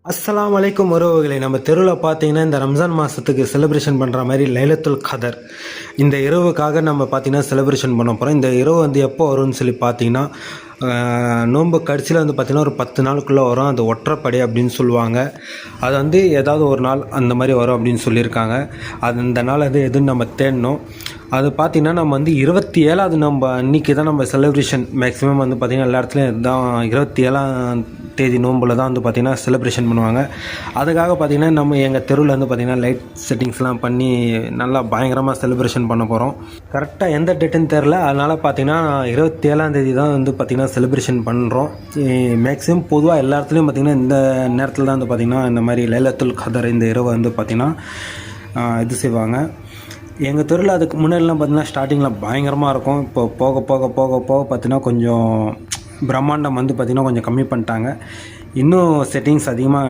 அஸ்ஸலாமு அலைக்கும் உறவுகளே, நம்ம தெருவில் பார்த்தீங்கன்னா இந்த ரம்ஜான் மாதத்துக்கு செலிப்ரேஷன் பண்ணுற மாதிரி லைலத்துல் கதர் இந்த இரவுக்காக நம்ம பார்த்தீங்கன்னா செலிப்ரேஷன் பண்ண போகிறோம். இந்த இரவு வந்து எப்போ வரும்னு சொல்லி பார்த்தீங்கன்னா நோன்பு கடைசியில் வந்து பார்த்திங்கன்னா ஒரு 10 நாளுக்குள்ளே வரும். அது ஒற்றைப்படை அப்படின்னு சொல்லுவாங்க. அது வந்து ஏதாவது ஒரு நாள் அந்த மாதிரி வரும் அப்படின்னு சொல்லியிருக்காங்க. அது இந்த நாள் அது எதுன்னு நம்ம தேடணும். அது பார்த்திங்கன்னா நம்ம வந்து 27வது நம்ம அன்றைக்கி தான் நம்ம செலிப்ரேஷன் மேக்ஸிமம் வந்து பார்த்திங்கன்னா எல்லா இடத்துலையும் இதுதான் 27ஆம் தேதி நோம்பில் தான் வந்து பார்த்திங்கன்னா செலிப்ரேஷன் பண்ணுவாங்க. அதுக்காக பார்த்திங்கன்னா நம்ம எங்கள் தெருவில் வந்து பார்த்திங்கன்னா லைட் செட்டிங்ஸ்லாம் பண்ணி நல்லா பயங்கரமாக செலிப்ரேஷன் பண்ண போகிறோம். கரெக்டாக எந்த டேட்டுன்னு தெரில, அதனால் பார்த்திங்கன்னா 27ஆம் தேதி தான் வந்து பார்த்திங்கன்னா செலிப்ரேஷன் பண்ணுறோம். மேக்ஸிமம் பொதுவாக எல்லா இடத்துலையும் பார்த்திங்கன்னா இந்த நேரத்தில் தான் வந்து பார்த்திங்கன்னா இந்த மாதிரி லைலத்துல் கதர் இந்த இரவு வந்து பார்த்திங்கன்னா இது செய்வாங்க. எங்கள் தெருவில் அதுக்கு முன்னாடிலாம் பார்த்திங்கன்னா ஸ்டார்டிங்கில் பயங்கரமாக இருக்கும். இப்போ போக போக போக போக பார்த்திங்கன்னா கொஞ்சம் பிரம்மாண்டம் வந்து பார்த்திங்கன்னா கொஞ்சம் கம்மி பண்ணிட்டாங்க. இன்னும் செட்டிங்ஸ் அதிகமாக